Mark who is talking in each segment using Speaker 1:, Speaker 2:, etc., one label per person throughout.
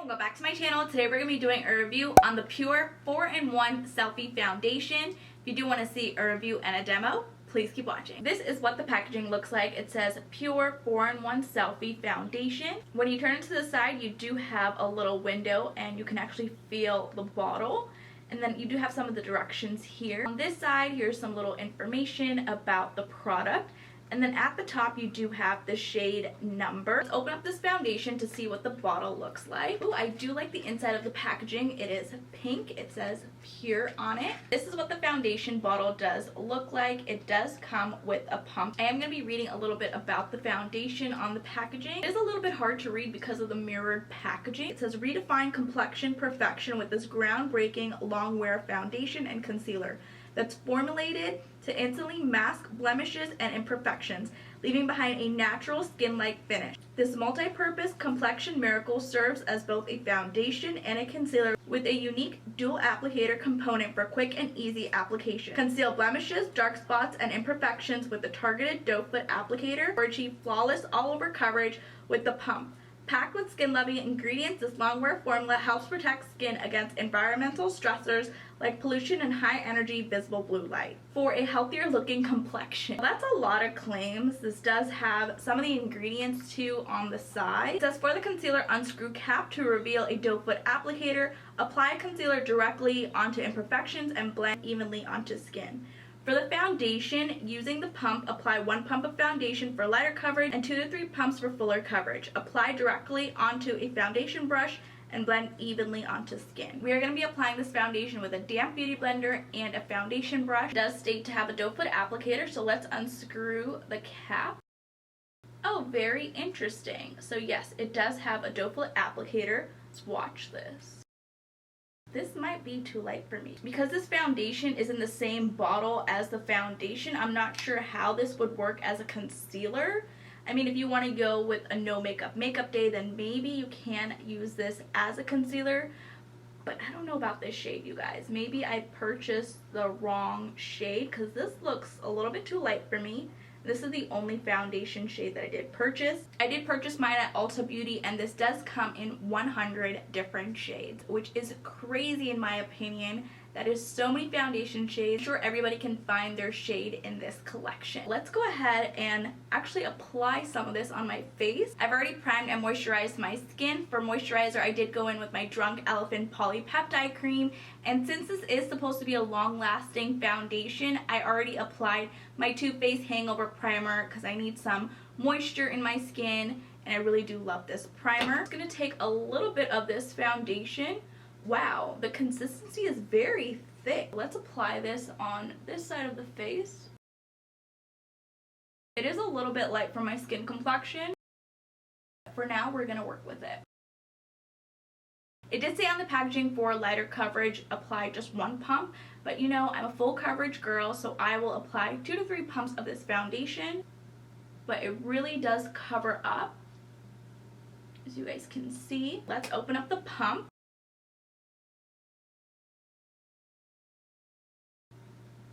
Speaker 1: welcome back to my channel. Today we're going to be doing a review on the PUR 4-in-1 Selfie Foundation. If you do want to see a review and a demo, please keep watching. This is what the packaging looks like. It says PUR 4-in-1 Selfie Foundation. When you turn it to the side, you do have a little window and you can actually feel the bottle. And then you do have some of the directions here. On this side, here's some little information about the product. And then at the top, you do have the shade number. Let's open up this foundation to see what the bottle looks like. Oh, I do like the inside of the packaging. It is pink. It says PUR on it. This is what the foundation bottle does look like. It does come with a pump. I am going to be reading a little bit about the foundation on the packaging. It is a little bit hard to read because of the mirrored packaging. It says redefine complexion perfection with this groundbreaking Longwear foundation and concealer that's formulated to instantly mask blemishes and imperfections, leaving behind a natural skin-like finish. This multi-purpose complexion miracle serves as both a foundation and a concealer with a unique dual applicator component for quick and easy application. Conceal blemishes, dark spots, and imperfections with the targeted doe foot applicator or achieve flawless all-over coverage with the pump. Packed with skin-loving ingredients, this Longwear formula helps protect skin against environmental stressors like pollution and high-energy visible blue light for a healthier-looking complexion. That's a lot of claims. This does have some of the ingredients too on the side. It says for the concealer, unscrew cap to reveal a doe foot applicator. Apply concealer directly onto imperfections and blend evenly onto skin. For the foundation, using the pump, apply 1 pump of foundation for lighter coverage and 2 to 3 pumps for fuller coverage. Apply directly onto a foundation brush and blend evenly onto skin. We are going to be applying this foundation with a damp beauty blender and a foundation brush. It does state to have a doe foot applicator, so let's unscrew the cap. Oh, very interesting. So yes, it does have a doe foot applicator. Let's watch this. This might be too light for me. Because this foundation is in the same bottle as the foundation, I'm not sure how this would work as a concealer. I mean, if you want to go with a no makeup day, then maybe you can use this as a concealer. But I don't know about this shade, you guys. Maybe I purchased the wrong shade because this looks a little bit too light for me. This is the only foundation shade that I did purchase. I did purchase mine at Ulta Beauty, and this does come in 100 different shades, which is crazy in my opinion. That is so many foundation shades. I'm sure everybody can find their shade in this collection. Let's go ahead and actually apply some of this on my face. I've already primed and moisturized my skin. For moisturizer, I did go in with my Drunk Elephant Polypeptide Cream. And since this is supposed to be a long-lasting foundation, I already applied my Too Faced Hangover Primer because I need some moisture in my skin. And I really do love this primer. I'm going to take a little bit of this foundation. Wow, the consistency is very thick. Let's apply this on this side of the face. It is a little bit light for my skin complexion. For now, we're going to work with it. It did say on the packaging for lighter coverage, apply just 1 pump. But you know, I'm a full coverage girl, so I will apply 2 to 3 pumps of this foundation. But it really does cover up, as you guys can see. Let's open up the pump.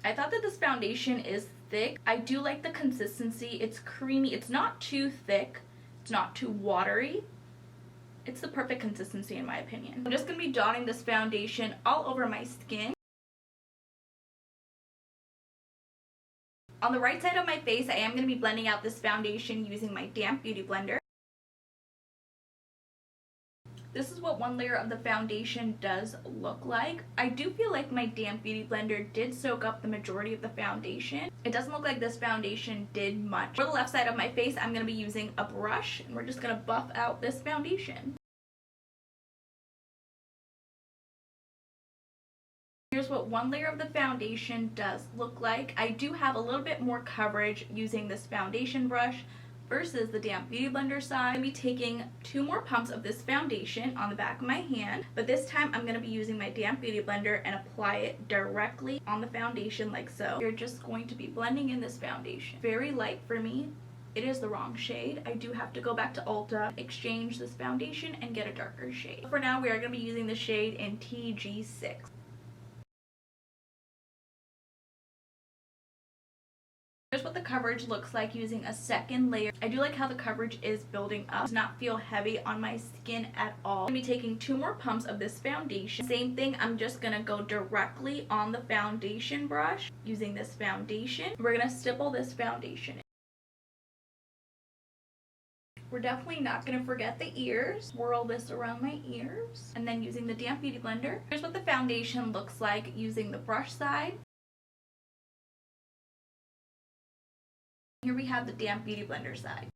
Speaker 1: I thought that this foundation is thick. I do like the consistency. It's creamy. It's not too thick. It's not too watery. It's the perfect consistency in my opinion. I'm just going to be dotting this foundation all over my skin. On the right side of my face, I am going to be blending out this foundation using my damp beauty blender. This is what one layer of the foundation does look like. I do feel like my damp beauty blender did soak up the majority of the foundation. It doesn't look like this foundation did much. For the left side of my face, I'm going to be using a brush, and we're just going to buff out this foundation. Here's what one layer of the foundation does look like. I do have a little bit more coverage using this foundation brush versus the damp beauty blender side. I'm going to be taking 2 more pumps of this foundation on the back of my hand, but this time I'm going to be using my damp beauty blender and apply it directly on the foundation like so. You're just going to be blending in this foundation. Very light for me. It is the wrong shade. I do have to go back to Ulta, exchange this foundation, and get a darker shade. For now, we are going to be using the shade in TG6. Here's what the coverage looks like using a second layer. I do like how the coverage is building up. It does not feel heavy on my skin at all. I'm going to be taking 2 more pumps of this foundation. Same thing, I'm just going to go directly on the foundation brush using this foundation. We're going to stipple this foundation in. We're definitely not going to forget the ears. Swirl this around my ears. And then using the damp beauty blender. Here's what the foundation looks like using the brush side. Here we have the damp beauty blender side.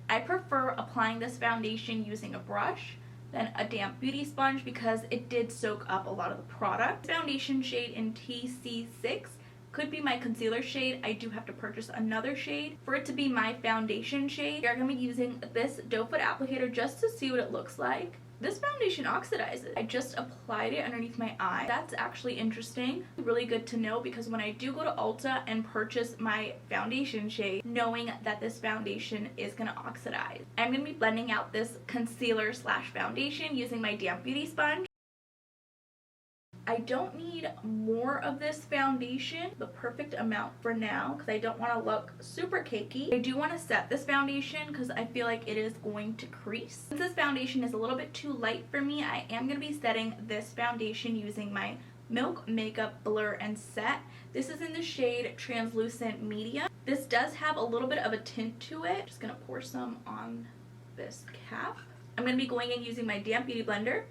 Speaker 1: I prefer applying this foundation using a brush than a damp beauty sponge because it did soak up a lot of the product. Foundation shade in TC6 could be my concealer shade. I do have to purchase another shade for it to be my foundation shade. You're going to be using this doe foot applicator just to see what it looks like. This foundation oxidizes. I just applied it underneath my eye. That's actually interesting. Really good to know because when I do go to Ulta and purchase my foundation shade, knowing that this foundation is going to oxidize. I'm going to be blending out this concealer slash foundation using my damp beauty sponge. I don't need more of this foundation, the perfect amount for now because I don't want to look super cakey. I do want to set this foundation because I feel like it is going to crease. Since this foundation is a little bit too light for me, I am going to be setting this foundation using my Milk Makeup Blur and Set. This is in the shade Translucent Medium. This does have a little bit of a tint to it. Just going to pour some on this cap. I'm going to be going in using my damp beauty blender.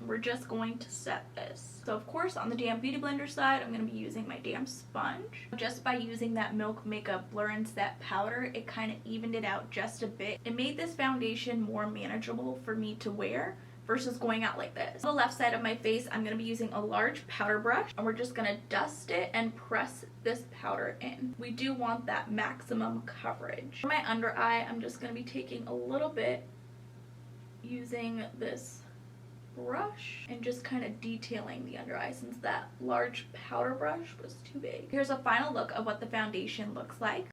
Speaker 1: We're just going to set this. So of course on the damp beauty blender side, I'm going to be using my damp sponge. Just by using that Milk Makeup Blur and Set powder, it kind of evened it out just a bit. It made this foundation more manageable for me to wear versus going out like this. On the left side of my face, I'm going to be using a large powder brush and we're just going to dust it and press this powder in. We do want that maximum coverage. For my under eye, I'm just going to be taking a little bit using this brush and just kind of detailing the under eye since that large powder brush was too big. Here's a final look of what the foundation looks like.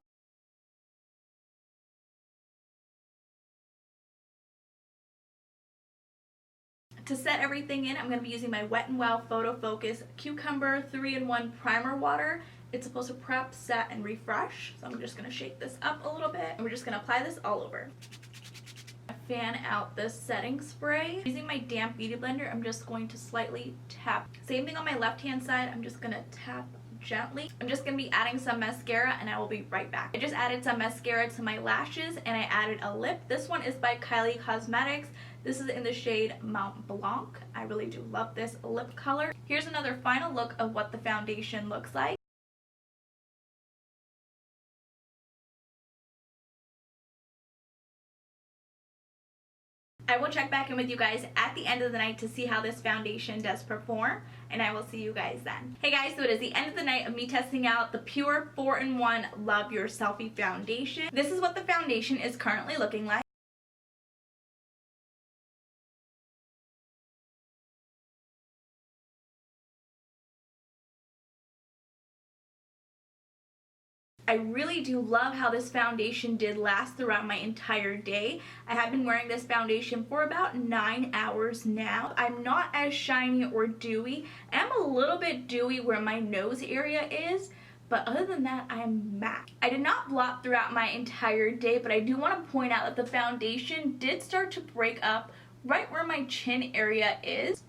Speaker 1: To set everything in, I'm going to be using my Wet n Wild Photo Focus Cucumber 3-in-1 Primer Water. It's supposed to prep, set, and refresh. So I'm just going to shake this up a little bit and we're just going to apply this all over. Fan out this setting spray. Using my damp beauty blender, I'm just going to slightly tap. Same thing on my left hand side, I'm just going to tap gently. I'm just going to be adding some mascara and I will be right back. I just added some mascara to my lashes and I added a lip. This one is by Kylie Cosmetics. This is in the shade Mont Blanc. I really do love this lip color. Here's another final look of what the foundation looks like. I will check back in with you guys at the end of the night to see how this foundation does perform, and I will see you guys then. Hey guys, so it is the end of the night of me testing out the PUR 4-in-1 Love Your Selfie Foundation. This is what the foundation is currently looking like. I really do love how this foundation did last throughout my entire day. I have been wearing this foundation for about 9 hours now. I'm not as shiny or dewy. I'm a little bit dewy where my nose area is, but other than that, I am matte. I did not blot throughout my entire day, but I do want to point out that the foundation did start to break up right where my chin area is.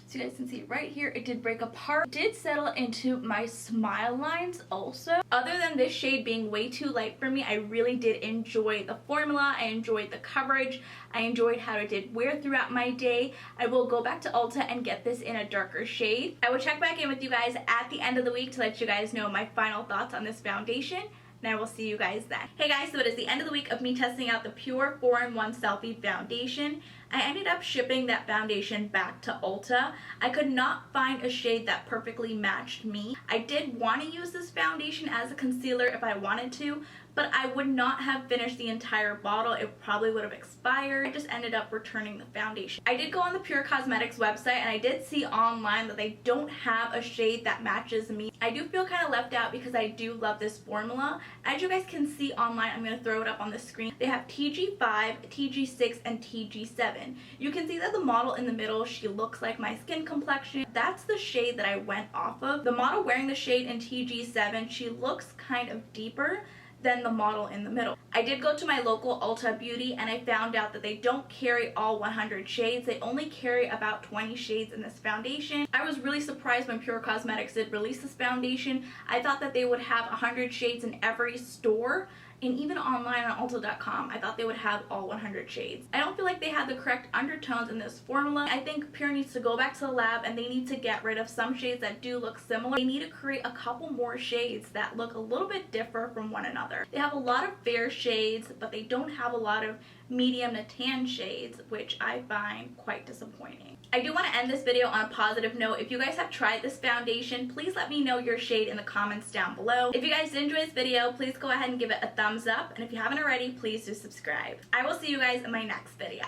Speaker 1: So you guys can see right here, it did break apart. It did settle into my smile lines also. Other than this shade being way too light for me, I really did enjoy the formula. I enjoyed the coverage. I enjoyed how it did wear throughout my day. I will go back to Ulta and get this in a darker shade. I will check back in with you guys at the end of the week to let you guys know my final thoughts on this foundation. And I will see you guys then. Hey guys, so it is the end of the week of me testing out the PUR 4-in-1 Selfie Foundation. I ended up shipping that foundation back to Ulta. I could not find a shade that perfectly matched me. I did want to use this foundation as a concealer if I wanted to, but I would not have finished the entire bottle. It probably would have expired. I just ended up returning the foundation. I did go on the PUR Cosmetics website and I did see online that they don't have a shade that matches me. I do feel kind of left out because I do love this formula. As you guys can see online, I'm going to throw it up on the screen. They have TG5, TG6, and TG7. You can see that the model in the middle, she looks like my skin complexion. That's the shade that I went off of. The model wearing the shade in TG7, she looks kind of deeper than the model in the middle. I did go to my local Ulta Beauty and I found out that they don't carry all 100 shades. They only carry about 20 shades in this foundation. I was really surprised when PUR Cosmetics did release this foundation. I thought that they would have 100 shades in every store, and even online on Ulta.com, I thought they would have all 100 shades. I don't feel like they had the correct undertones in this formula. I think PUR needs to go back to the lab and they need to get rid of some shades that do look similar. They need to create a couple more shades that look a little bit different from one another. They have a lot of fair shades, but they don't have a lot of medium to tan shades, which I find quite disappointing. I do want to end this video on a positive note. If you guys have tried this foundation, please let me know your shade in the comments down below. If you guys did enjoy this video, please go ahead and give it a thumbs up, and if you haven't already, please do subscribe. I will see you guys in my next video.